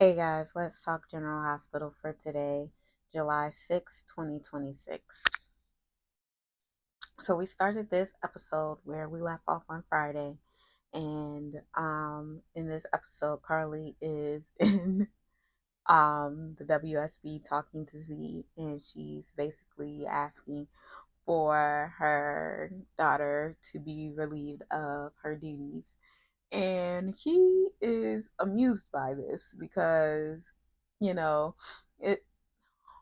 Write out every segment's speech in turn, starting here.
Hey guys, let's talk General Hospital for today, July 6th, 2026. So we started this episode where we left off on Friday, and in this episode Carly is in the WSB talking to Z, and she's basically asking for her daughter to be relieved of her duties. And he is amused by this because, you know, it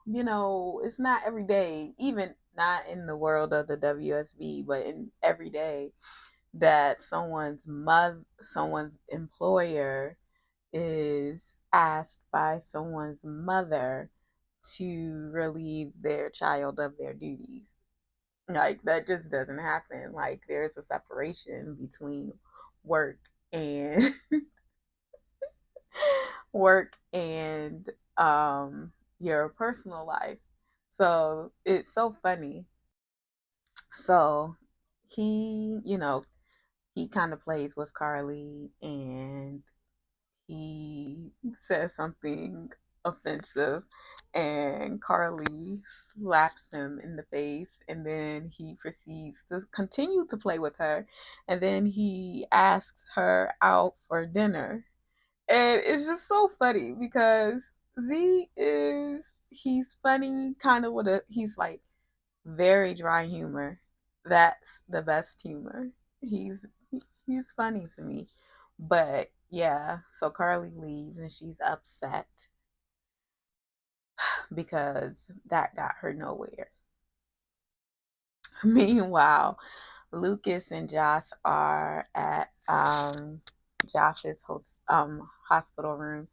it's not every day, even not in the world of the WSB, but in every day that someone's employer is asked by someone's mother to relieve their child of their duties. Like that just doesn't happen. Like there's a separation between work and work and your personal life. So it's so funny. So he kind of plays with Carly, and he says something offensive, and Carly slaps him in the face, and then he proceeds to continue to play with her, and then he asks her out for dinner. And it's just so funny because he's funny kind of he's like very dry humor. That's the best humor. He's he's funny to me. But yeah, so Carly leaves and she's upset because that got her nowhere. Meanwhile, Lucas and Josh are at Josh's hospital room,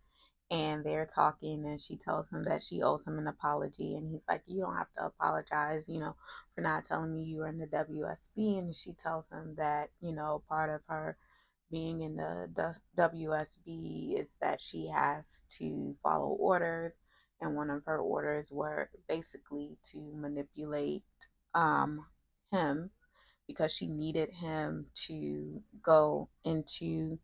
and they're talking, and she tells him that she owes him an apology, and he's like, you don't have to apologize, for not telling me you were in the WSB. And she tells him that, part of her being in the WSB is that she has to follow orders, and one of her orders were basically to manipulate um him, because she needed him to go into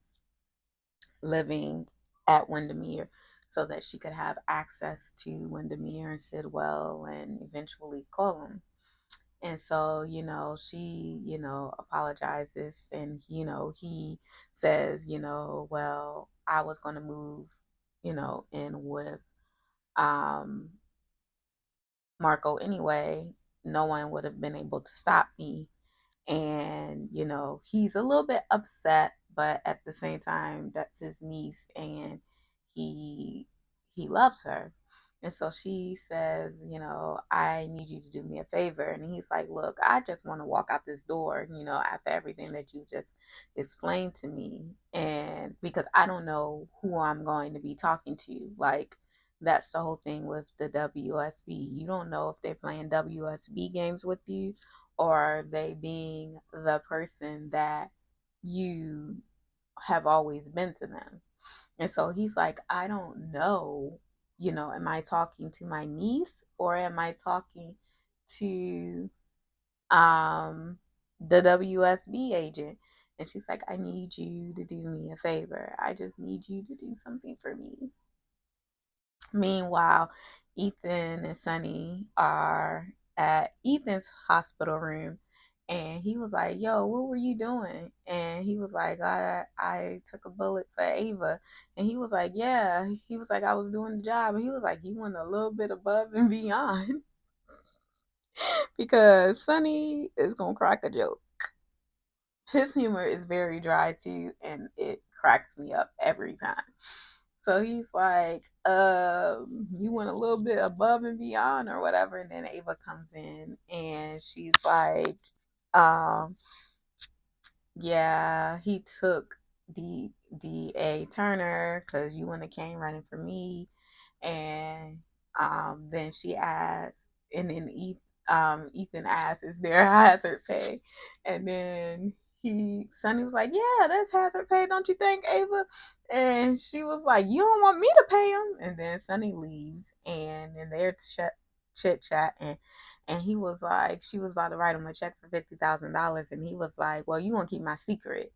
living at Windermere so that she could have access to Windermere and Sidwell and eventually Colum. And so, she, apologizes, and, he says, well, I was going to move, in with um, Marco anyway. No one would have been able to stop me. And he's a little bit upset, but at the same time that's his niece, and he he loves her. And so she says, I need you to do me a favor. And he's like, look, I just want to walk out this door, after everything that you just explained to me, and because I don't know who I'm going to be talking to. Like, that's the whole thing with the WSB. You don't know if they're playing WSB games with you, or are they being the person that you have always been to them. And so he's like, I don't know, am I talking to my niece, or am I talking to um the WSB agent? And she's like, I need you to do me a favor. I just need you to do something for me. Meanwhile, Ethan and Sunny are at Ethan's hospital room, and he was like, yo, what were you doing? And he was like, I took a bullet for Ava. And he was like, yeah. He was like, I was doing the job. And he was like, you went a little bit above and beyond. Because Sunny is going to crack a joke. His humor is very dry too, and it cracks me up every time. So he's like, you went a little bit above and beyond or whatever. And then Ava comes in and she's like, um, yeah, he took D.A. Turner because you wouldn't have came running for me. And then she asked, and then Ethan asked, is there a hazard pay? And then Sonny was like, yeah, that's hazard pay, don't you think, Ava? And she was like, you don't want me to pay him? And then Sonny leaves, and then they're chit chat, and he was like, she was about to write him a check for $50,000, and he was like, well, you won't keep my secret.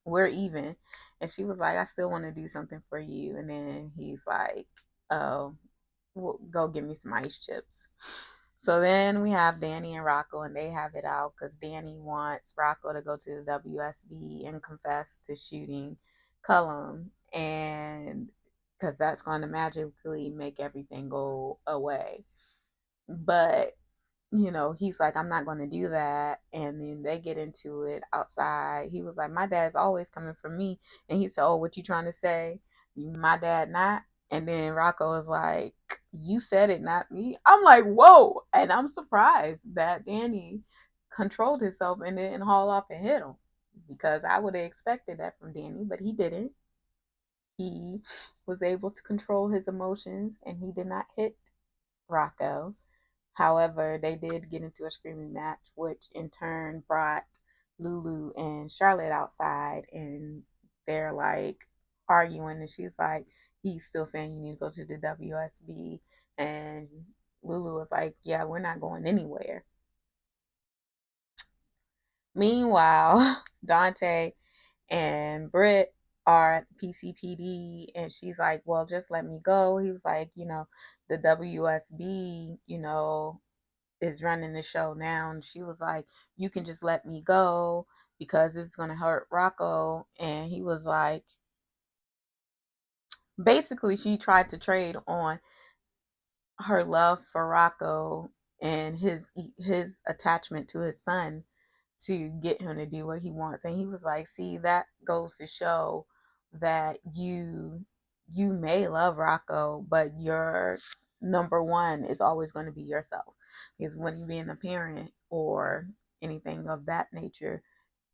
we're even. And she was like, I still want to do something for you. And then he's like, oh, well, go get me some ice chips. So then we have Danny and Rocco, and they have it out because Danny wants Rocco to go to the WSB and confess to shooting Cullum, and because that's going to magically make everything go away. But he's like, I'm not going to do that. And then they get into it outside. He was like, my dad's always coming for me. And he said, oh, what you trying to say? My dad not? And then Rocco was like, you said it, not me. I'm like, whoa. And I'm surprised that Danny controlled himself and didn't haul off and hit him, because I would have expected that from Danny, but he didn't. He was able to control his emotions and he did not hit Rocco. However, they did get into a screaming match, which in turn brought Lulu and Charlotte outside, and they're like arguing. And she's like, he's still saying you need to go to the WSB. And Lulu was like, yeah, we're not going anywhere. Meanwhile, Dante and Britt are at PCPD, and she's like, well, just let me go. He was like, the WSB, is running the show now. And she was like, you can just let me go because it's going to hurt Rocco. And he was like, basically, she tried to trade on her love for Rocco and his attachment to his son to get him to do what he wants. And he was like, see, that goes to show that you may love Rocco, but your number one is always going to be yourself. Because when you're being a parent or anything of that nature,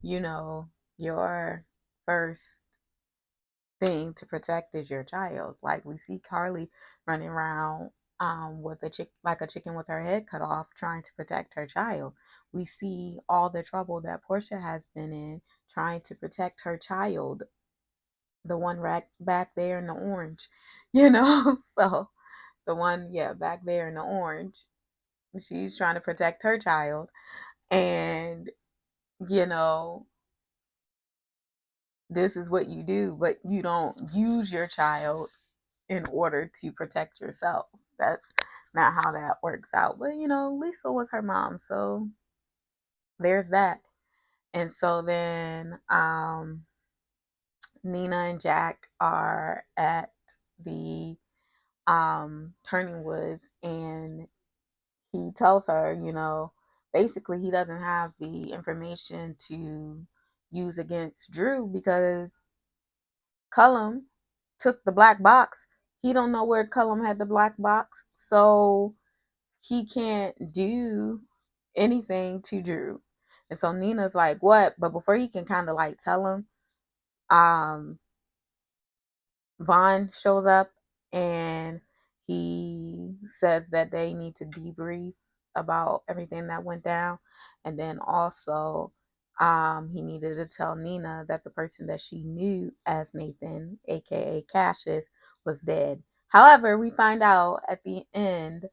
your first thing to protect is your child. Like we see Carly running around with a chicken with her head cut off, trying to protect her child. We see all the trouble that Portia has been in trying to protect her child, the one right back there in the orange, So the one, yeah, back there in the orange, she's trying to protect her child, and you know this is what you do, but you don't use your child in order to protect yourself. That's not how that works out. But Lisa was her mom, so there's that. And so then Nina and Jack are at the Turning Woods, and he tells her, basically he doesn't have the information to use against Drew because Cullum took the black box. He don't know where Cullum had the black box, so he can't do anything to Drew. And so Nina's like, what? But before he can kind of like tell him, um, Vaughn shows up and he says that they need to debrief about everything that went down. And then also, he needed to tell Nina that the person that she knew as Nathan, aka Cassius, was dead. However, we find out at the end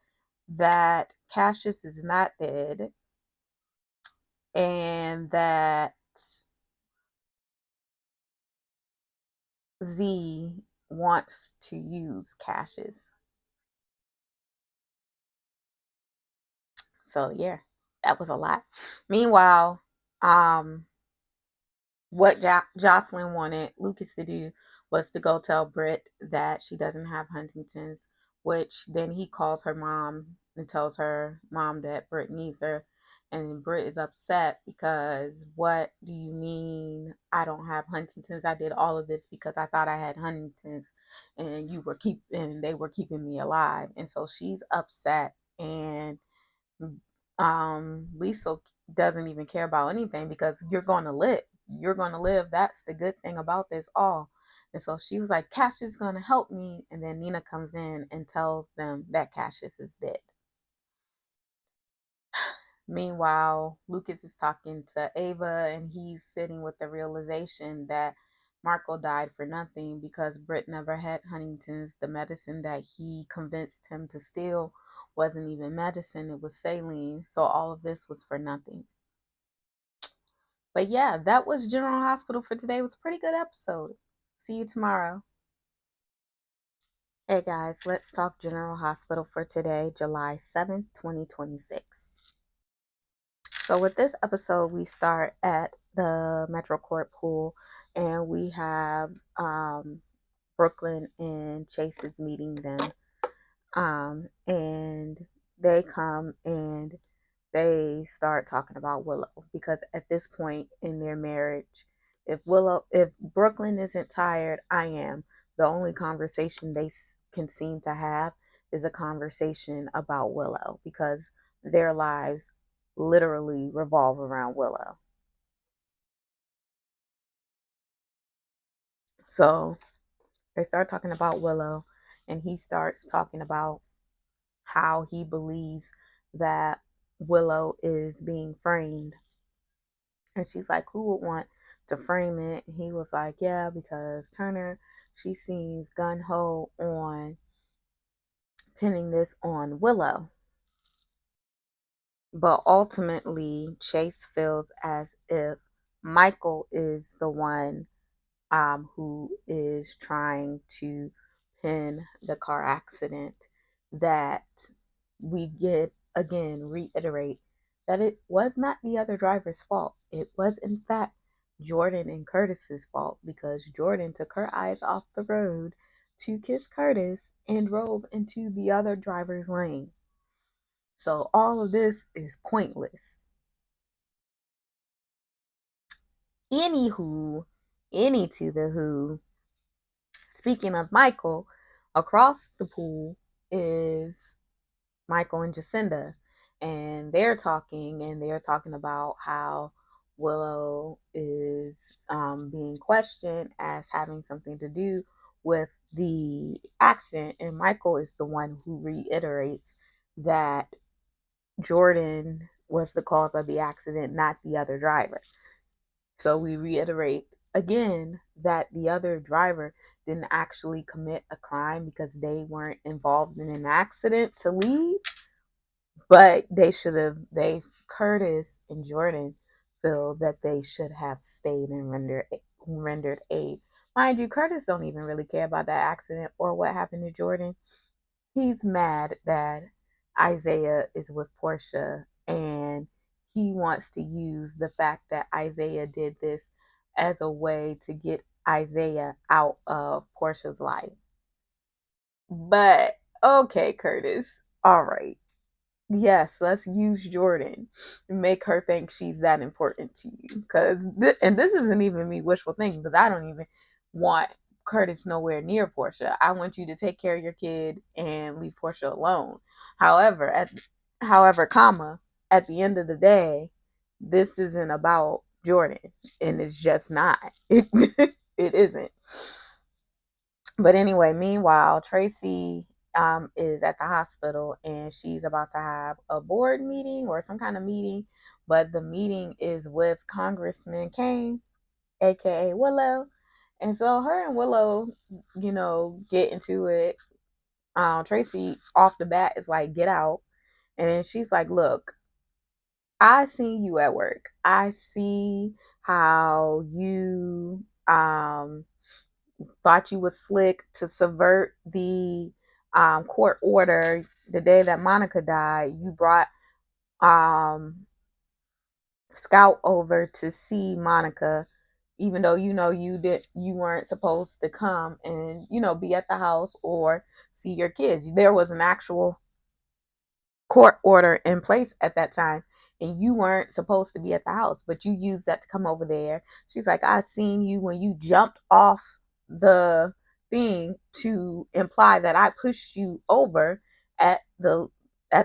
that Cassius is not dead and that Z wants to use Cassius. So yeah, that was a lot. Meanwhile, um, what Jocelyn wanted Lucas to do was to go tell Britt that she doesn't have Huntington's, which then he calls her mom and tells her mom that Britt needs her. And Britt is upset because what do you mean I don't have Huntington's? I did all of this because I thought I had Huntington's and they were keeping me alive. And so she's upset, and Lisa doesn't even care about anything because you're going to live. You're going to live. That's the good thing about this all. And so she was like, Cassius is going to help me. And then Nina comes in and tells them that Cassius is dead. Meanwhile, Lucas is talking to Ava, and he's sitting with the realization that Marco died for nothing because Britt never had Huntington's. The medicine that he convinced him to steal wasn't even medicine, it was saline. So all of this was for nothing. But yeah, that was General Hospital for today. It was a pretty good episode. See you tomorrow. Hey guys, let's talk General Hospital for today, July 7th, 2026. So, with this episode, we start at the Metro Court pool and we have Brooklyn and Chase is meeting them. And they come and they start talking about Willow because at this point in their marriage, if Brooklyn isn't tired, I am. The only conversation they can seem to have is a conversation about Willow because their lives literally revolve around Willow. So they start talking about Willow, and he starts talking about how he believes that Willow is being framed. And she's like, who would want to frame it? And he was like, yeah, because Turner, she seems gun ho on pinning this on Willow. But ultimately, Chase feels as if Michael is the one who is trying to pin the car accident, that we get again reiterate that it was not the other driver's fault. It was, in fact, Jordan and Curtis's fault because Jordan took her eyes off the road to kiss Curtis and drove into the other driver's lane. So all of this is pointless. Anywho, any to the who. Speaking of Michael, across the pool is Michael and Jacinda, and they're talking about how Willow is being questioned as having something to do with the accident, and Michael is the one who reiterates that Jordan was the cause of the accident, not the other driver. So we reiterate again that the other driver didn't actually commit a crime because they weren't involved in an accident to leave, but Curtis and Jordan feel that they should have stayed and rendered aid. Mind you, Curtis don't even really care about that accident or what happened to Jordan. He's mad that Isaiah is with Portia, and he wants to use the fact that Isaiah did this as a way to get Isaiah out of Portia's life. But okay, Curtis. All right. Yes, let's use Jordan and make her think she's that important to you. And this isn't even me wishful thinking because I don't even want Curtis nowhere near Portia. I want you to take care of your kid and leave Portia alone. However, comma, at the end of the day, this isn't about Jordan, and it's just not. It isn't. But anyway, meanwhile, Tracy is at the hospital and she's about to have a board meeting or some kind of meeting, but the meeting is with Congressman Kane, aka Willow. And so her and Willow, get into it. Tracy off the bat is like, get out. And she's like, look, I see you at work. I see how you thought you was slick to subvert the court order the day that Monica died. You brought um, Scout over to see Monica, even though you weren't supposed to come and be at the house or see your kids. There was an actual court order in place at that time, and you weren't supposed to be at the house, but you used that to come over there. She's like, I seen you when you jumped off the thing to imply that I pushed you over at the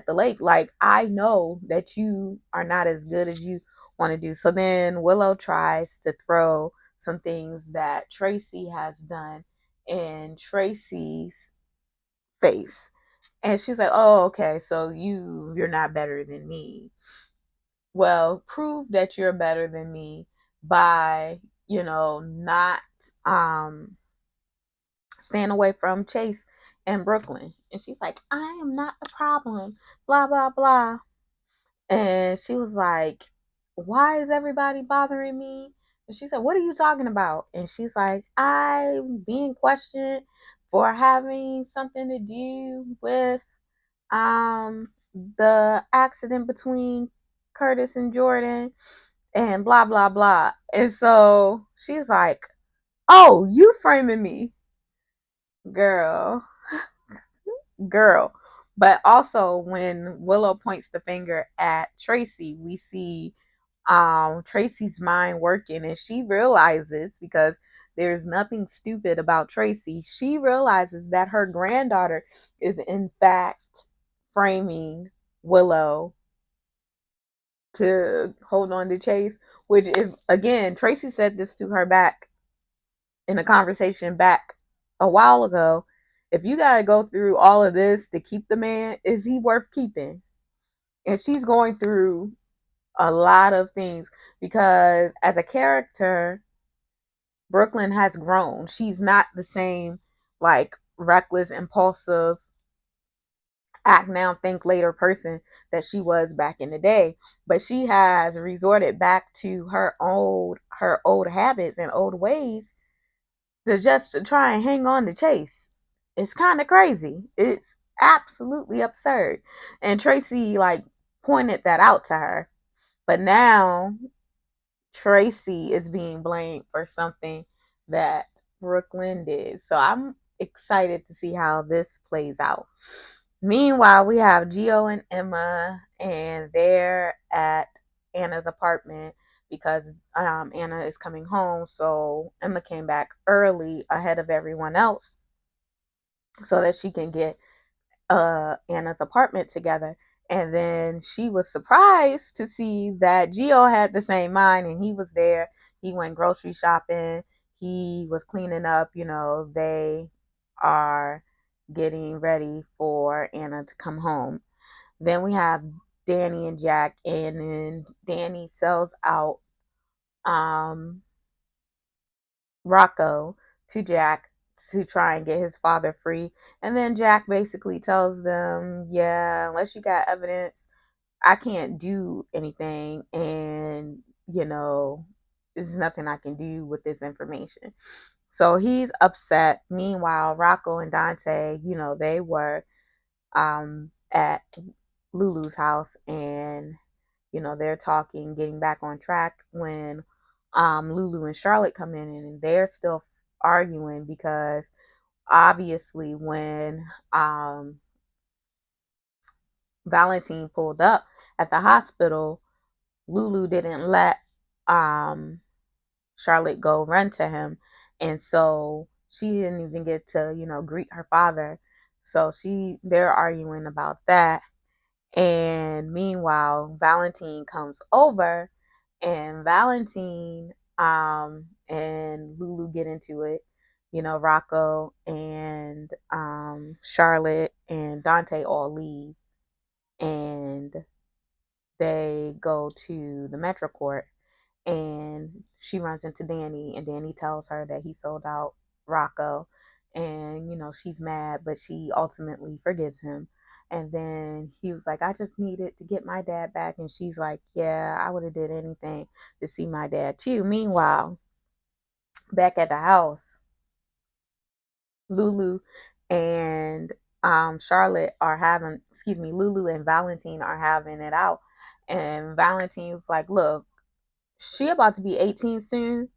lake. Like, I know that you are not as good as you want to do. So then Willow tries to throw some things that Tracy has done in Tracy's face, and she's like, "Oh, okay, so you're not better than me. Well, prove that you're better than me by, not staying away from Chase and Brooklyn." And she's like, "I am not the problem, blah blah blah." And she was like, why is everybody bothering me? And she said, what are you talking about? And she's like, I'm being questioned for having something to do with the accident between Curtis and Jordan and blah blah blah. And so she's like, oh, you framing me, girl, girl. But also when Willow points the finger at Tracy, we see Tracy's mind working, and she realizes, because there's nothing stupid about Tracy, she realizes that her granddaughter is in fact framing Willow to hold on to Chase. Which, if again, Tracy said this to her back in a conversation back a while ago, if you got to go through all of this to keep the man, is he worth keeping? And she's going through a lot of things, because as a character, Brooklyn has grown. She's not the same, like, reckless, impulsive, act now, think later person that she was back in the day. But she has resorted back to her old habits and old ways to just to try and hang on to Chase. It's kind of crazy. It's absolutely absurd. And Tracy, like, pointed that out to her. But now Tracy is being blamed for something that Brooklyn did. So I'm excited to see how this plays out. Meanwhile, we have Gio and Emma, and they're at Anna's apartment because Anna is coming home. So Emma came back early ahead of everyone else so that she can get Anna's apartment together. And then she was surprised to see that Gio had the same mind, and he was there. He went grocery shopping. He was cleaning up. They are getting ready for Anna to come home. Then we have Danny and Jack, and then Danny sells out um, Rocco to Jack to try and get his father free. And then Jack basically tells them, yeah, unless you got evidence, I can't do anything. And, there's nothing I can do with this information. So he's upset. Meanwhile, Rocco and Dante, they were at Lulu's house, and they're talking, getting back on track when Lulu and Charlotte come in, and they're still arguing because obviously when Valentine pulled up at the hospital, Lulu didn't let um, Charlotte go run to him, and so she didn't even get to greet her father. So they're arguing about that. And meanwhile, Valentine comes over, and Valentine and Lulu get into it. Rocco and Charlotte and Dante all leave, and they go to the Metro Court, and she runs into Danny, and Danny tells her that he sold out Rocco, and she's mad, but she ultimately forgives him. And then he was like, I just needed to get my dad back, and she's like, yeah, I would have did anything to see my dad too. Meanwhile, back at the house, Lulu and Charlotte are having, excuse me, Lulu and Valentine are having it out, and Valentine's like, look, she about to be 18 soon,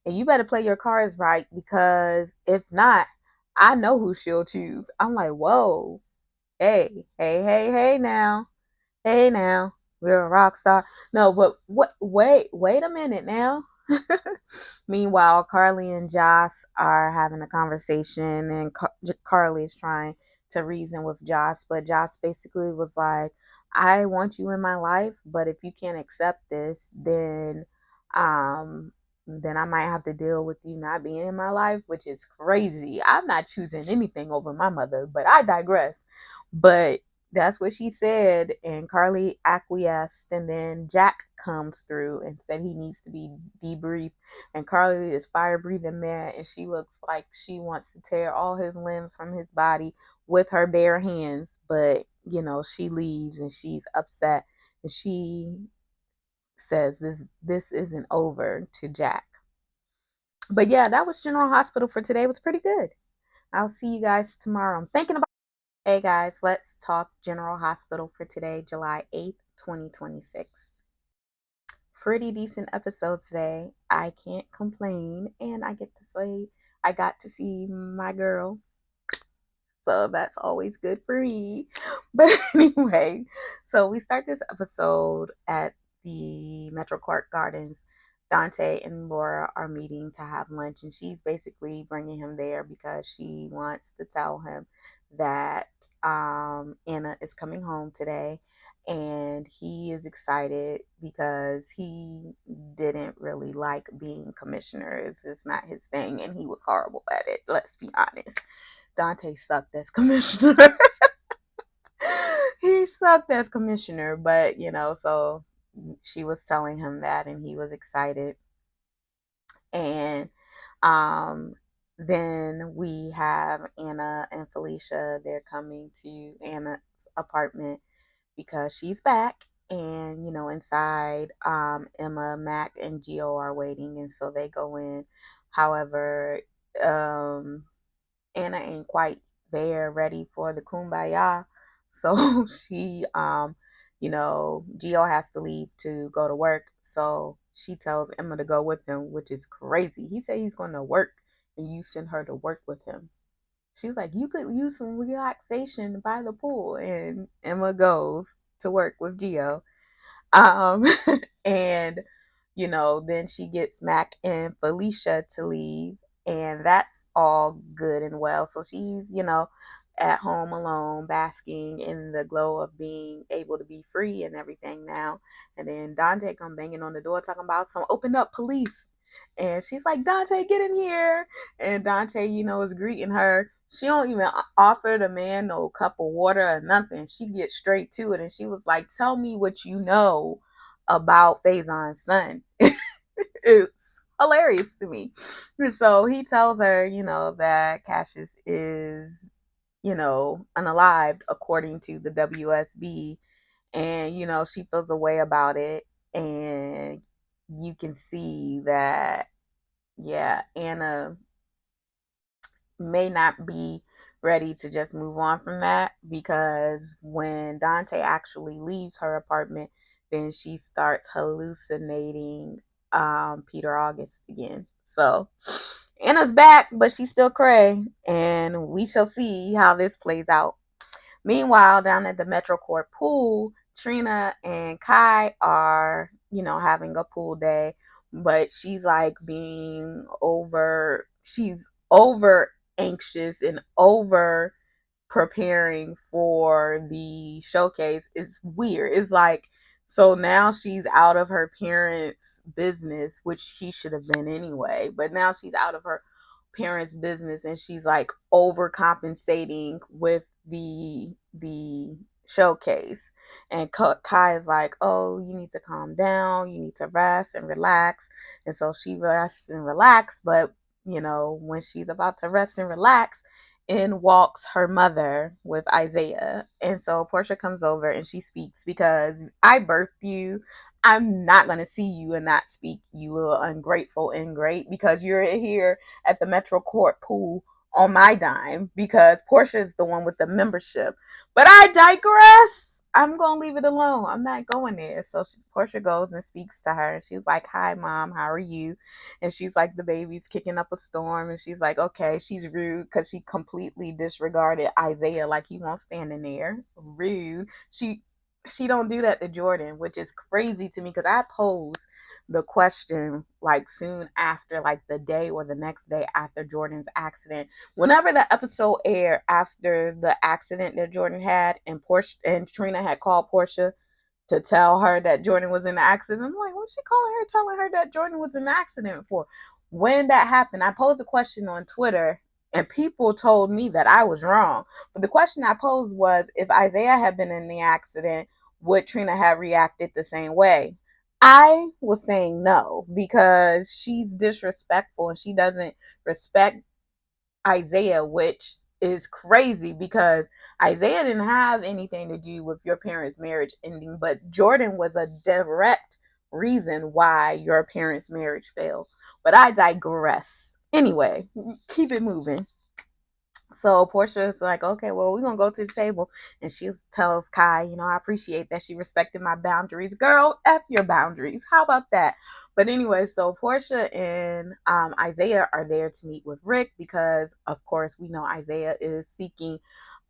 and you better play your cards right, because if not, I know who she'll choose. I'm like, whoa, hey, hey, hey, hey now, we're a rock star. No, but what? Wait a minute now. Meanwhile, Carly and Joss are having a conversation, and Carly is trying to reason with Joss, but Joss basically was like, I want you in my life, but if you can't accept this, um, then I might have to deal with you not being in my life, which is crazy. I'm not choosing anything over my mother, but I digress. But that's what she said, and Carly acquiesced, and then Jack comes through and said he needs to be debriefed, and Carly is fire breathing mad, and she looks like she wants to tear all his limbs from his body with her bare hands. But she leaves, and she's upset, and she says this isn't over to Jack. But yeah, that was General Hospital for today. It was pretty good. I'll see you guys tomorrow. I'm thinking about. Hey guys, let's talk General Hospital for today, July 8th, 2026. Pretty decent episode today. I can't complain, and I get to say I got to see my girl, so that's always good for me. But anyway, so we start this episode at the Metro Court Gardens. Dante and Laura are meeting to have lunch, and she's basically bringing him there because she wants to tell him that Anna is coming home today. And he is excited because he didn't really like being commissioner. It's just not his thing, and he was horrible at it. Let's be honest. Dante sucked as commissioner. He sucked as commissioner, but so she was telling him that, and he was excited. And um, then we have Anna and Felicia. They're coming to Anna's apartment because she's back. And inside, Emma, Mac, and Gio are waiting, and so they go in. However, um, Anna ain't quite there ready for the kumbaya. So Gio has to leave to go to work. So she tells Emma to go with him, which is crazy. He said he's going to work and you send her to work with him. She's like, you could use some relaxation by the pool. And Emma goes to work with Gio. Um, and then she gets Mac and Felicia to leave, and that's all good and well. So she's, at home alone, basking in the glow of being able to be free and everything now. And then Dante come banging on the door talking about some open up, police. And she's like, Dante, get in here. And Dante, is greeting her. She don't even offer the man no cup of water or nothing. She gets straight to it, and she was like, tell me what you know about Faison's son. It's hilarious to me. So he tells her, that Cassius is, unalived according to the WSB. And, she feels a way about it. And you can see that, yeah, Anna may not be ready to just move on from that, because when Dante actually leaves her apartment, then she starts hallucinating Peter August again. So Anna's back, but she's still cray, and we shall see how this plays out. Meanwhile, down at the Metro Court pool, Trina and Kai are, having a pool day, but she's like she's over anxious and over preparing for the showcase. It's weird. It's like, so now she's out of her parents' business, which she should have been anyway, but now she's out of her parents' business, and she's like overcompensating with the showcase. And Kai is like, oh, you need to calm down, you need to rest and relax. And so she rests and relax, but when she's about to rest and relax, in walks her mother with Isaiah. And so Portia comes over and she speaks, because I birthed you. I'm not going to see you and not speak, you little ungrateful ingrate, because you're here at the Metro Court pool on my dime, because Portia is the one with the membership. But I digress. I'm going to leave it alone. I'm not going there. So Portia goes and speaks to her. And she's like, hi, Mom. How are you? And she's like, the baby's kicking up a storm. And she's like, okay, she's rude, because she completely disregarded Isaiah like he won't stand in there. Rude. She don't do that to Jordan, which is crazy to me, because I posed the question like soon after, like the day or the next day after Jordan's accident. Whenever the episode aired after the accident that Jordan had, and Portia and Trina had called Portia to tell her that Jordan was in the accident. I'm like, what's she calling her, telling her that Jordan was in the accident for? When that happened, I posed a question on Twitter, and people told me that I was wrong. But the question I posed was, if Isaiah had been in the accident, would Trina have reacted the same way? I was saying no, because she's disrespectful and she doesn't respect Isaiah, which is crazy, because Isaiah didn't have anything to do with your parents' marriage ending, but Jordan was a direct reason why your parents' marriage failed. But I digress. Anyway, keep it moving. So Portia's like, okay, well, we're gonna go to the table. And she tells Kai, I appreciate that she respected my boundaries. Girl, F your boundaries. How about that? But anyway, so Portia and Isaiah are there to meet with Rick because, of course, we know Isaiah is seeking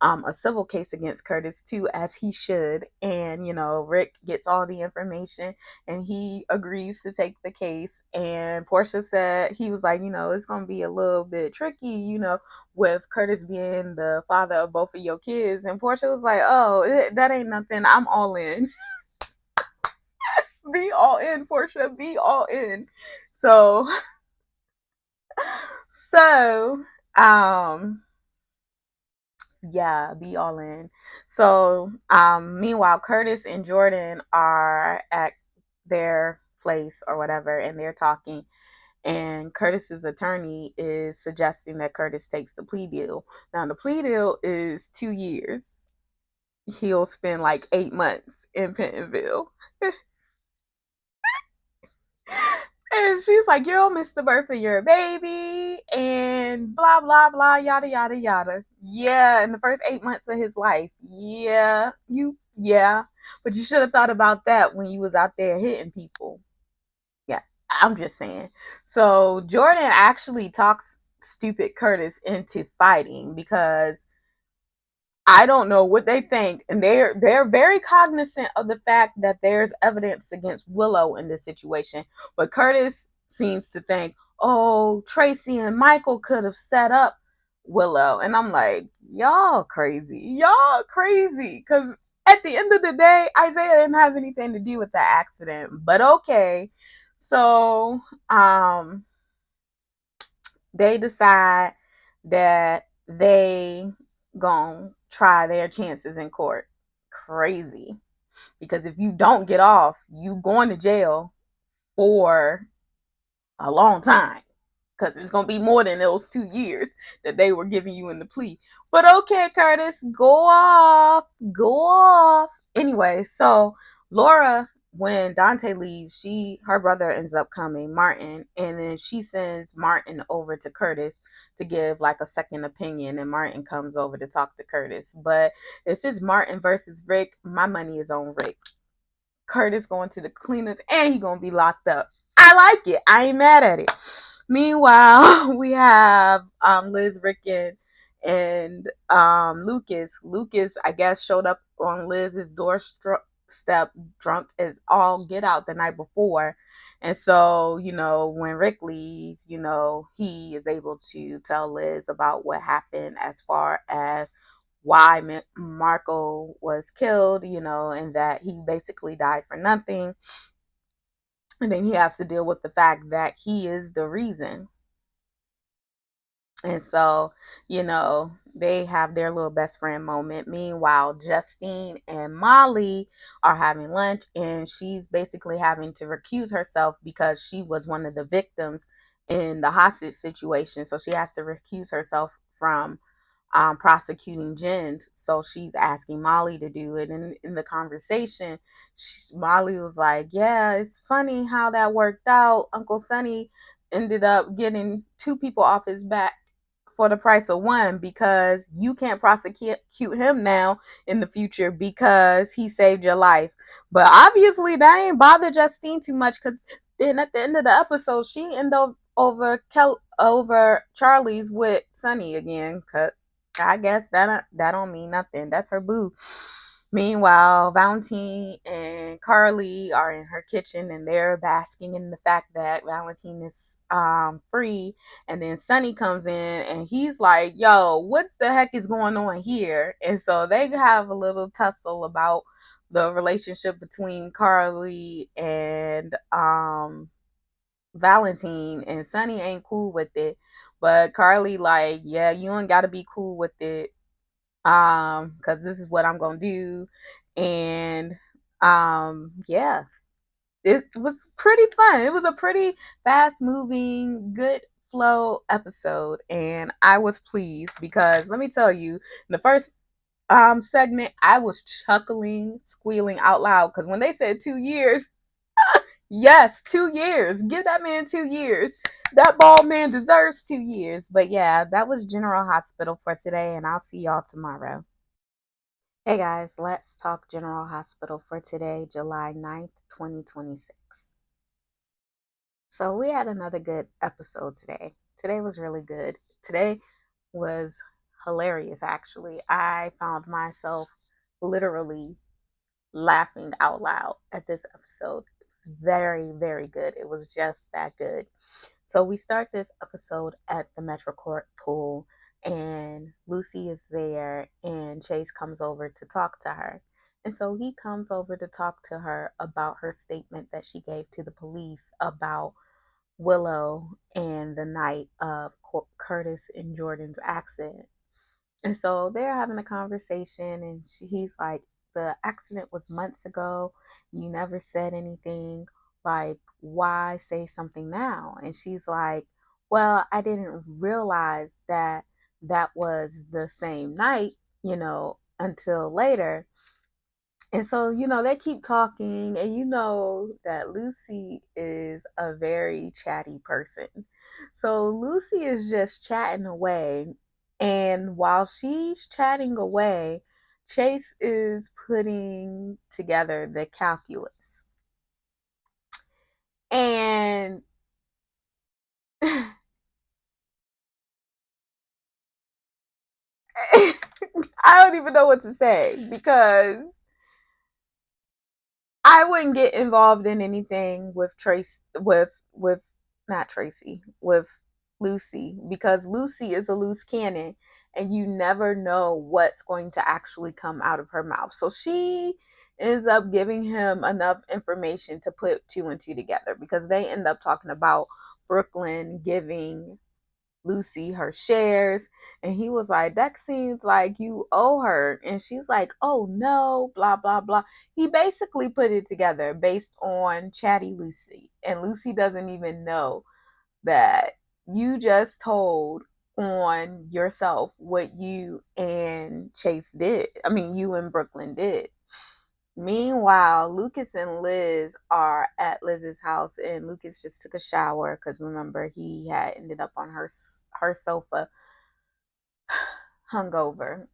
a civil case against Curtis too, as he should. And, Rick gets all the information and he agrees to take the case. And Portia said, he was like, it's going to be a little bit tricky, with Curtis being the father of both of your kids. And Portia was like, oh, that ain't nothing. I'm all in. Be all in, Portia. Be all in. So, so, yeah, be all in. So, meanwhile, Curtis and Jordan are at their place or whatever, and they're talking. And Curtis's attorney is suggesting that Curtis takes the plea deal. Now, the plea deal is 2 years. He'll spend like 8 months in Pentonville. And she's like, you'll miss the birth of your baby and blah, blah, blah, yada, yada, yada. Yeah, in the first 8 months of his life. Yeah. But you should have thought about that when you was out there hitting people. Yeah, I'm just saying. So Jordan actually talks stupid Curtis into fighting because I don't know what they think, and they're very cognizant of the fact that there's evidence against Willow in this situation. But Curtis seems to think, oh, Tracy and Michael could have set up Willow, and I'm like, y'all crazy, because at the end of the day, Isaiah didn't have anything to do with the accident. But okay, so they decide that they gonna try their chances in court. Crazy. Because if you don't get off, you going to jail for a long time. Because it's going to be more than those 2 years that they were giving you in the plea. But okay, Curtis, go off. Go off. Anyway, so Laura, when Dante leaves, her brother ends up coming, Martin, and then she sends Martin over to Curtis to give like a second opinion, and Martin comes over to talk to Curtis. But if it's Martin versus Rick, my money is on Rick. Curtis going to the cleaners and he gonna be locked up. I like it. I ain't mad at it. Meanwhile, we have Liz, Rick, and Lucas. Lucas, I guess, showed up on Liz's doorstep drunk as all get out the night before. And so, when Rick leaves, he is able to tell Liz about what happened as far as why Marco was killed, and that he basically died for nothing. And then he has to deal with the fact that he is the reason. And so, they have their little best friend moment. Meanwhile, Justine and Molly are having lunch, and she's basically having to recuse herself because she was one of the victims in the hostage situation. So she has to recuse herself from prosecuting Jen. So she's asking Molly to do it. And in the conversation, Molly was like, yeah, it's funny how that worked out. Uncle Sonny ended up getting two people off his back for the price of one, because you can't prosecute him now in the future because he saved your life. But obviously that ain't bothered Justine too much, because then at the end of the episode she ended up over Charlie's with Sonny again, because I guess that don't mean nothing. That's her boo. Meanwhile, Valentine and Carly are in her kitchen and they're basking in the fact that Valentine is free. And then Sonny comes in and he's like, yo, what the heck is going on here? And so they have a little tussle about the relationship between Carly and Valentine, and Sonny ain't cool with it. But Carly like, yeah, you ain't gotta be cool with it, because this is what I'm gonna do. And yeah, it was pretty fun. It was a pretty fast moving, good flow episode, and I was pleased because let me tell you, in the first segment I was chuckling, squealing out loud, because when they said 2 years, Yes, 2 years. Give that man 2 years. That bald man deserves 2 years. But yeah, that was General Hospital for today, and I'll see y'all tomorrow. Hey guys, let's talk General Hospital for today, July 9th, 2026. So we had another good episode today. Today was really good. Today was hilarious, actually. I found myself literally laughing out loud at this episode. It's very, very good. It was just that good. So we start this episode at the Metro Court pool, and Lucy is there, and Chase comes over to talk to her. And so he comes over to talk to her about her statement that she gave to the police about Willow and the night of Curtis and Jordan's accident. And so they're having a conversation, and he's like, the accident was months ago. You never said anything. Like, why say something now? And she's like, well, I didn't realize that that was the same night, until later. And so, they keep talking, and you know that Lucy is a very chatty person. So Lucy is just chatting away. And while she's chatting away, Chase is putting together the calculus. And I don't even know what to say because I wouldn't get involved in anything with Trace with not Tracy, with Lucy, because Lucy is a loose cannon and you never know what's going to actually come out of her mouth. So she ends up giving him enough information to put two and two together, because they end up talking about Brooklyn giving Lucy her shares. And he was like, that seems like you owe her. And she's like, oh no, blah, blah, blah. He basically put it together based on Chatty Lucy. And Lucy doesn't even know that you just told on yourself what you and Chase did. I mean, you and Brooklyn did. Meanwhile, Lucas and Liz are at Liz's house, and Lucas just took a shower because remember he had ended up on her sofa, hungover,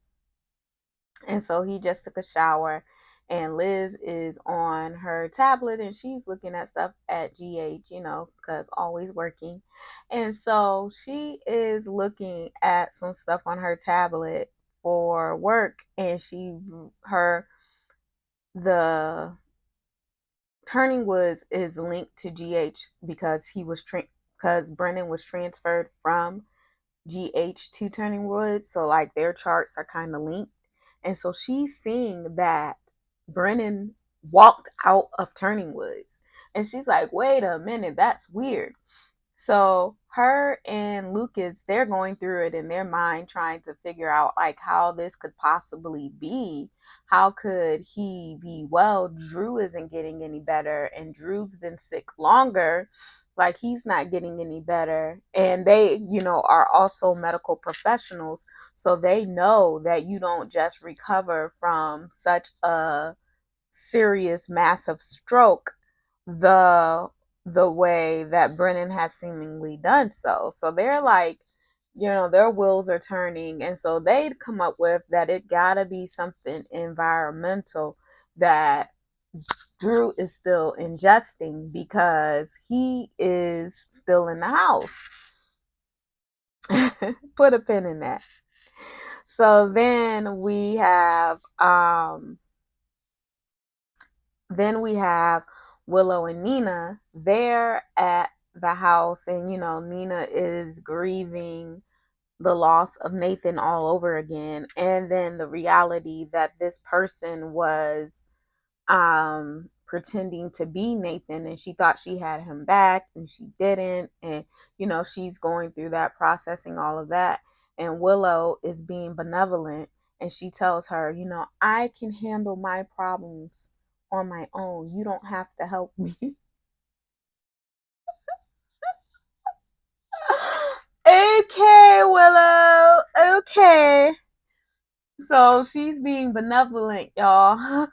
and so he just took a shower. And Liz is on her tablet, and she's looking at stuff at GH, because always working. And so she is looking at some stuff on her tablet for work, and her the Turning Woods is linked to GH because because Brennan was transferred from GH to Turning Woods, so like their charts are kind of linked. And so she's seeing that Brennan walked out of Turning Woods. And she's like, wait a minute, that's weird. So her and Lucas, they're going through it in their mind, trying to figure out like how this could possibly be. How could he be well? Drew isn't getting any better, and Drew's been sick longer. Like he's not getting any better. And they, are also medical professionals. So they know that you don't just recover from such a serious, massive stroke the the way that Brennan has seemingly done so. So they're like, their wheels are turning, and so they'd come up with that it gotta be something environmental that Drew is still ingesting because he is still in the house. Put a pin in that. So then we have Willow and Nina. They're at the house, and Nina is grieving the loss of Nathan all over again, and then the reality that this person was pretending to be Nathan, and she thought she had him back and she didn't. And she's going through that, processing all of that. And Willow is being benevolent, and she tells her, I can handle my problems on my own. You don't have to help me. Okay, Willow. Okay. So she's being benevolent, y'all.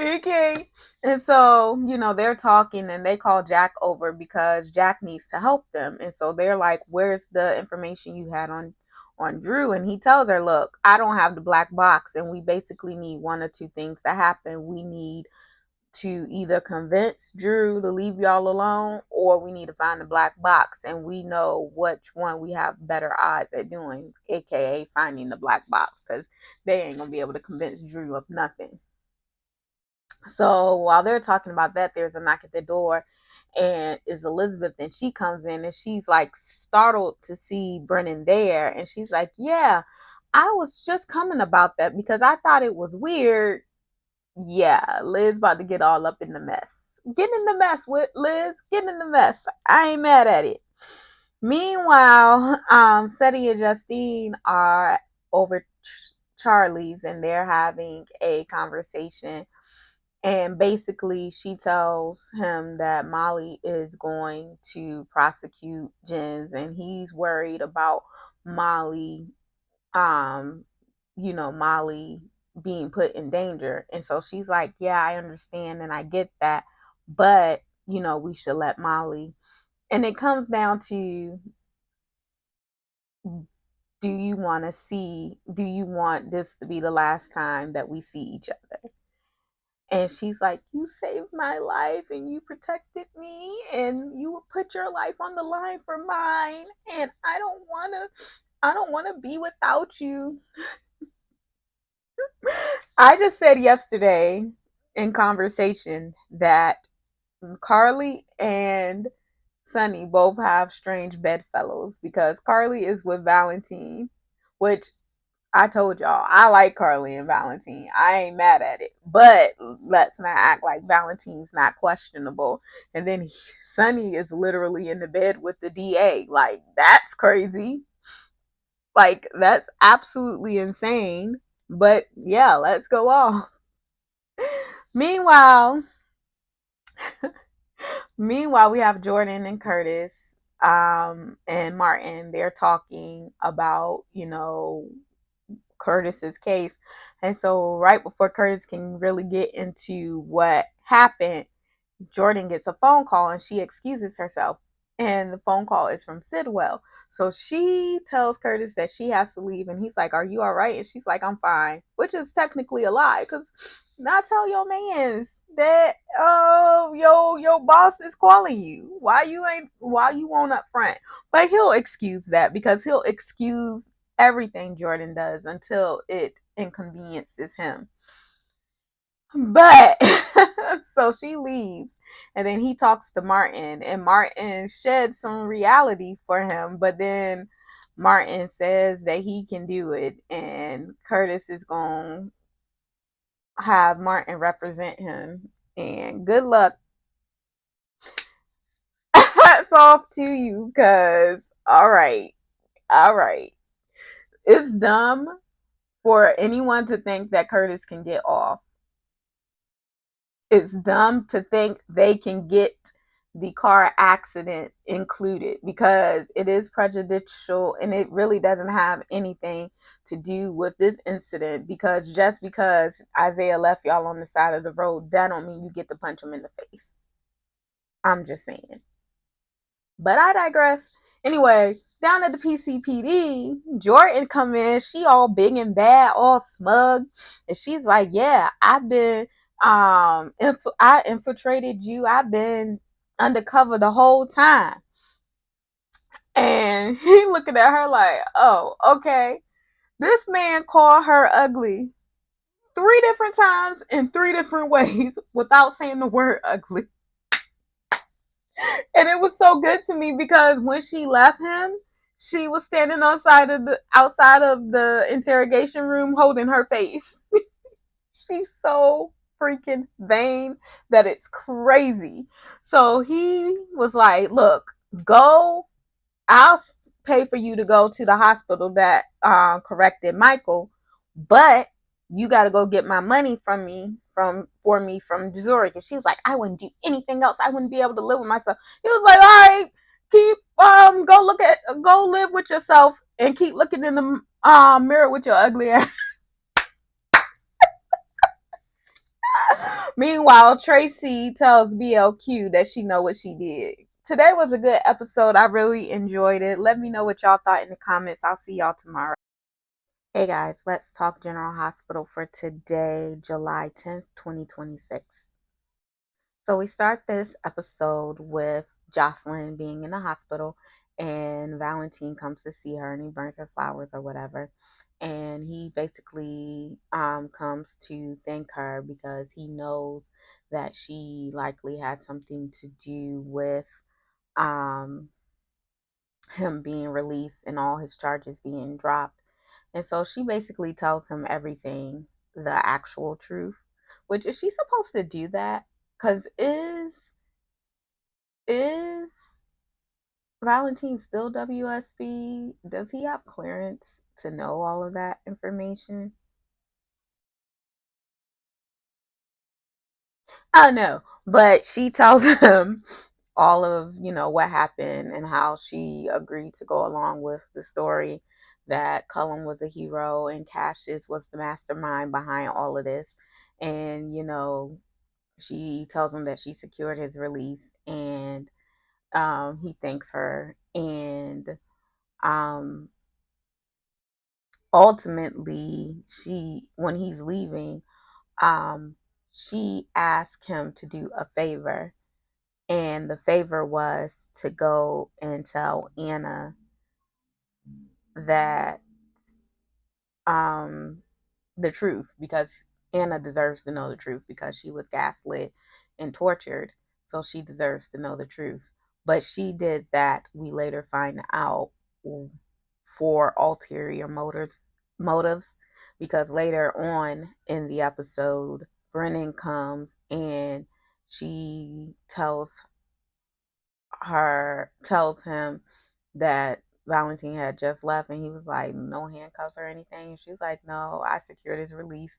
Okay. And so, they're talking and they call Jack over because Jack needs to help them. And so they're like, "Where's the information you had on Drew?" And he tells her, "Look, I don't have the black box, and we basically need one or two things to happen. We need to either convince Drew to leave y'all alone, or we need to find the black box, and we know which one we have better odds at doing, aka finding the black box, because they ain't gonna be able to convince Drew of nothing." So while they're talking about that, there's a knock at the door, and it's Elizabeth, and she comes in and she's like startled to see Brennan there, and she's like, "Yeah, I was just coming about that because I thought it was weird." Yeah, Liz about to get all up in the mess. Get in the mess with Liz. Get in the mess. I ain't mad at it. Meanwhile, Seti and Justine are over Charlie's, and they're having a conversation. And basically, she tells him that Molly is going to prosecute Jens, and he's worried about Molly, um, Molly being put in danger. And so she's like, "Yeah, I understand and I get that, but, we should let Molly." And it comes down to, do you want this to be the last time that we see each other? And she's like, "You saved my life and you protected me and you put your life on the line for mine. And I don't want to be without you." I just said yesterday in conversation that Carly and Sunny both have strange bedfellows, because Carly is with Valentine, which I told y'all I like Carly and Valentine. I ain't mad at it, but let's not act like Valentine's not questionable. And then Sunny is literally in the bed with the DA. Like, that's crazy. Like, that's absolutely insane. But yeah, let's go off. Meanwhile, we have Jordan and Curtis, and Martin. They're talking about, Curtis's case. And so right before Curtis can really get into what happened, Jordan gets a phone call and she excuses herself. And the phone call is from Sidwell. So she tells Curtis that she has to leave. And he's like, "Are you all right?" And she's like, "I'm fine," which is technically a lie, because not tell your mans that, "Oh, your boss is calling you. Why you won't up front?" But he'll excuse that, because he'll excuse everything Jordan does until it inconveniences him. But so she leaves, and then he talks to Martin, and Martin sheds some reality for him. But then Martin says that he can do it, and Curtis is going to have Martin represent him. And good luck. Hats off to you, because, all right. It's dumb for anyone to think that Curtis can get off. It's dumb to think they can get the car accident included, because it is prejudicial and it really doesn't have anything to do with this incident. Because just because Isaiah left y'all on the side of the road, that don't mean you get to punch him in the face. I'm just saying. But I digress. Anyway, down at the PCPD, Jordan come in. She all big and bad, all smug, and she's like, "Yeah, I infiltrated you. I've been undercover the whole time." And he looking at her like, "Oh, okay." This man called her ugly 3 different times in 3 different ways without saying the word ugly. And it was so good to me, because when she left him, she was standing outside of the interrogation room holding her face. She's so freaking vain that it's crazy. So he was like, "Look, go. I'll pay for you to go to the hospital that corrected Michael, but you got to go get my money for me from Zurich." And she was like, "I wouldn't do anything else. I wouldn't be able to live with myself." He was like, "All right, keep go live with yourself and keep looking in the mirror with your ugly ass." Meanwhile, Tracy tells BLQ that she know what she did. Today was a good episode. I really enjoyed it. Let me know what y'all thought in the comments. I'll see y'all tomorrow. Hey guys, let's talk General Hospital for today, July 10th, 2026. So we start this episode with Jocelyn being in the hospital, and Valentine comes to see her and he burns her flowers or whatever. And he basically comes to thank her because he knows that she likely had something to do with um, him being released and all his charges being dropped. And so she basically tells him everything, the actual truth. Which, is she supposed to do that? Because is Valentine still WSB? Does he have clearance to know all of that information? I don't know. But she tells him all of, what happened and how she agreed to go along with the story that Cullen was a hero and Cassius was the mastermind behind all of this. And, she tells him that she secured his release, and he thanks her. And um, ultimately, when he's leaving, um, she asked him to do a favor, and the favor was to go and tell Anna that um, the truth, because Anna deserves to know the truth because she was gaslit and tortured, so she deserves to know the truth. But she did that, we later find out, for ulterior motives, because later on in the episode, Brennan comes and she tells him that Valentine had just left, and he was like, no handcuffs or anything. She was like, no, I secured his release.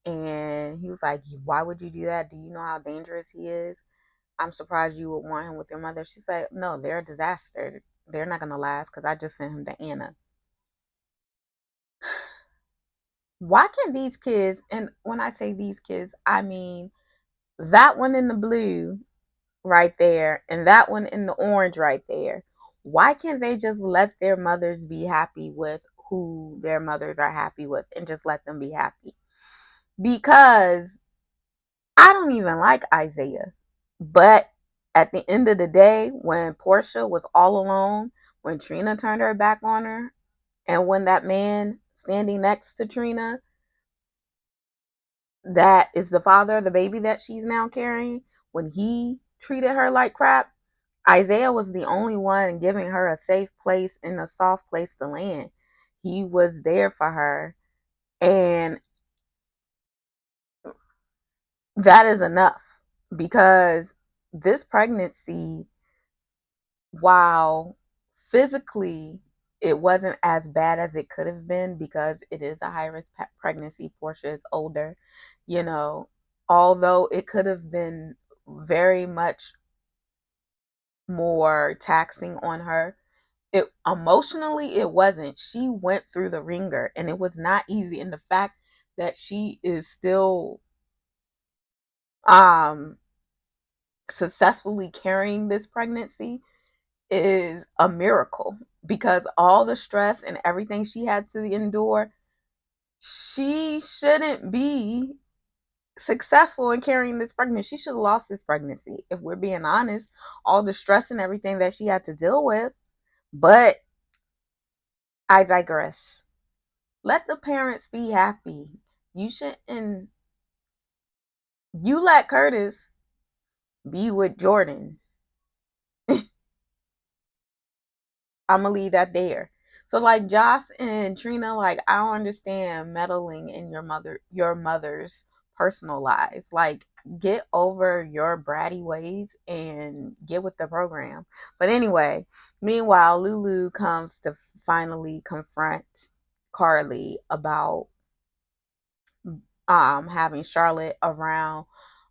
And he was like, why would you do that? Do you know how dangerous he is? I'm surprised you would want him with your mother. She's like, no, they're a disaster. They're not going to last because I just sent him to Anna. Why can these kids, and when I say these kids, I mean that one in the blue right there and that one in the orange right there, why can't they just let their mothers be happy with who their mothers are happy with and just let them be happy? Because I don't even like Isaiah. But at the end of the day, when Portia was all alone, when Trina turned her back on her, and when that man standing next to Trina, that is the father of the baby that she's now carrying, when he treated her like crap, Isaiah was the only one giving her a safe place and a soft place to land. He was there for her. And that is enough, because this pregnancy, while physically it wasn't as bad as it could have been because it is a high risk pregnancy, Portia is older, you know, although it could have been very much more taxing on her, it emotionally it wasn't. She went through the ringer and it was not easy, and the fact that she is still um successfully carrying this pregnancy is a miracle, because all the stress and everything she had to endure, she shouldn't be successful in carrying this pregnancy. She should have lost this pregnancy, if we're being honest, all the stress and everything that she had to deal with. But I digress. Let the parents be happy. You shouldn't. You let Curtis be with Jordan. I'm gonna leave that there. So like Joss and Trina, like I don't understand meddling in your mother's personal lives. Like get over your bratty ways and get with the program. But anyway, meanwhile, Lulu comes to finally confront Carly about having Charlotte around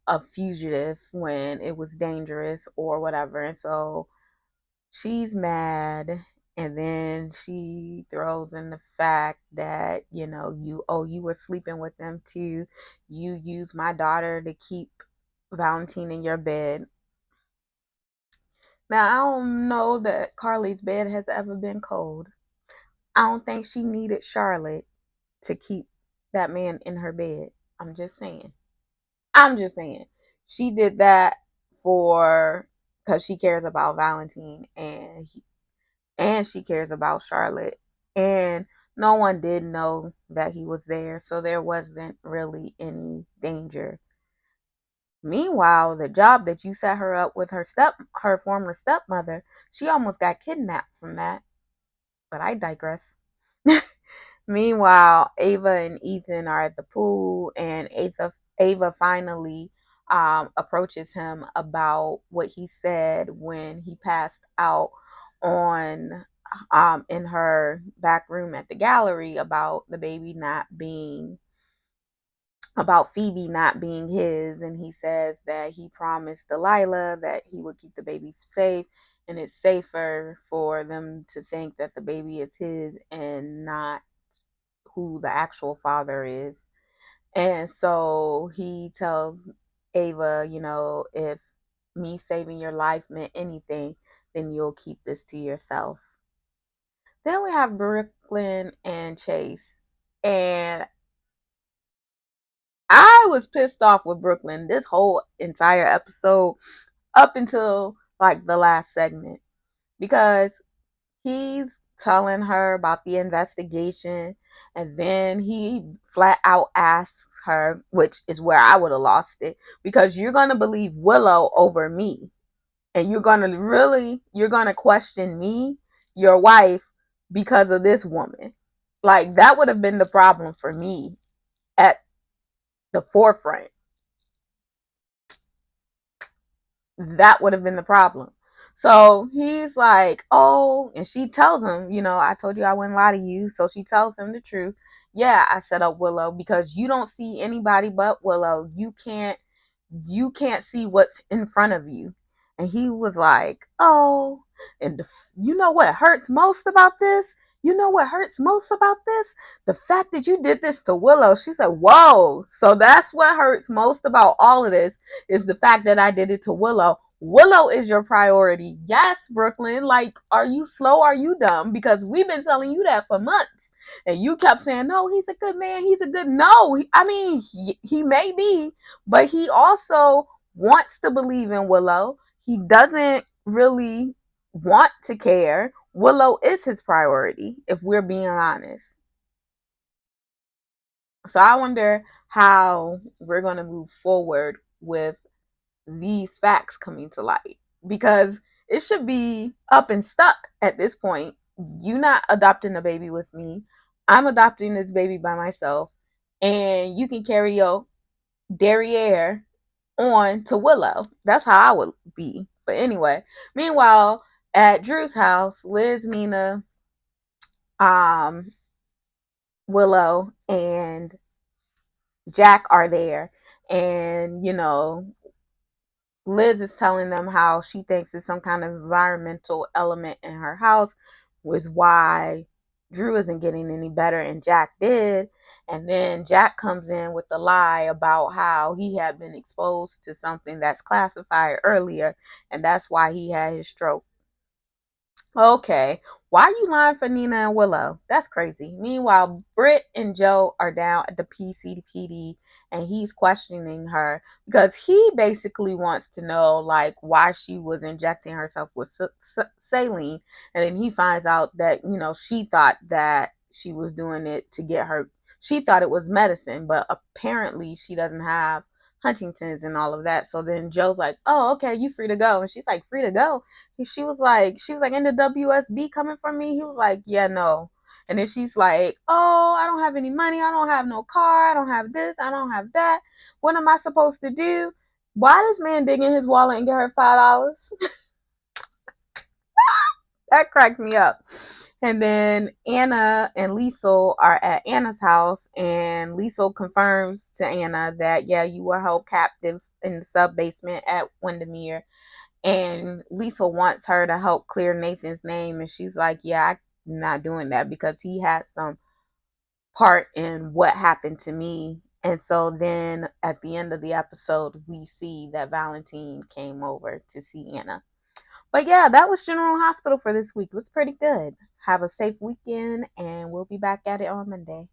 a fugitive when it was dangerous or whatever. And so she's mad, And then she throws in the fact that, you were sleeping with them too. You used my daughter to keep Valentine in your bed. Now, I don't know that Carly's bed has ever been cold. I don't think she needed Charlotte to keep that man in her bed. I'm just saying. I'm just saying. She did that for because she cares about Valentine and she cares about Charlotte. And no one did know that he was there, so there wasn't really any danger. Meanwhile, the job that you set her up with her former stepmother, she almost got kidnapped from that. But I digress. Meanwhile, Ava and Ethan are at the pool, and Ava finally approaches him about what he said when he passed out on in her back room at the gallery about the baby not being about Phoebe not being his, and he says that he promised Delilah that he would keep the baby safe, and it's safer for them to think that the baby is his and not who the actual father is. And so he tells Ava, if me saving your life meant anything, then you'll keep this to yourself. Then we have Brooklyn and Chase. And I was pissed off with Brooklyn this whole entire episode up until like the last segment because he's telling her about the investigation and then he flat out asks her, which is where I would have lost it, because you're going to believe Willow over me and you're going to question me, your wife, because of this woman. Like that would have been the problem for me at the forefront. That would have been the problem. So he's like, oh, and she tells him, I told you I wouldn't lie to you. So she tells him the truth. Yeah, I set up Willow because you don't see anybody but Willow. You can't see what's in front of you. And he was like, oh, and you know what hurts most about this? You know what hurts most about this? The fact that you did this to Willow. She said, whoa. So that's what hurts most about all of this is the fact that I did it to Willow. Willow is your priority. Yes, Brooklyn. Like, are you slow? Are you dumb? Because we've been telling you that for months. And you kept saying, no, he's a good man. He's a good. No, he may be, but he also wants to believe in Willow. He doesn't really want to care. Willow is his priority, if we're being honest. So I wonder how we're going to move forward with these facts coming to light because it should be up and stuck at this point. You not adopting a baby with me. I'm adopting this baby by myself, and you can carry your derriere on to Willow. That's how I would be. But anyway, meanwhile, at Drew's house, Liz, Nina, um, Willow, and Jack are there. And, Liz is telling them how she thinks it's some kind of environmental element in her house, was why Drew isn't getting any better and Jack did. And then Jack comes in with the lie about how he had been exposed to something that's classified earlier, and that's why he had his stroke. Okay. Why are you lying for Nina and Willow? That's crazy. Meanwhile, Britt and Joe are down at the PCPD and he's questioning her because he basically wants to know like why she was injecting herself with saline. And then he finds out that, she thought that she was doing it to get her, she thought it was medicine, but apparently she doesn't have Huntington's and all of that. So then Joe's like, oh, okay, you free to go. And she's like, free to go? She was like, in the WSB coming from me. He was like, yeah, no. And then she's like, oh, I don't have any money. I don't have no car. I don't have this. I don't have that. What am I supposed to do? Why does man dig in his wallet and get her $5? That cracked me up. And then Anna and Liesel are at Anna's house, and Liesel confirms to Anna that, yeah, you were held captive in the sub basement at Windermere. And Lisa wants her to help clear Nathan's name, and she's like, "Yeah, I'm not doing that because he had some part in what happened to me." And so then at the end of the episode, we see that Valentine came over to see Anna. But yeah, that was General Hospital for this week. It was pretty good. Have a safe weekend, and we'll be back at it on Monday.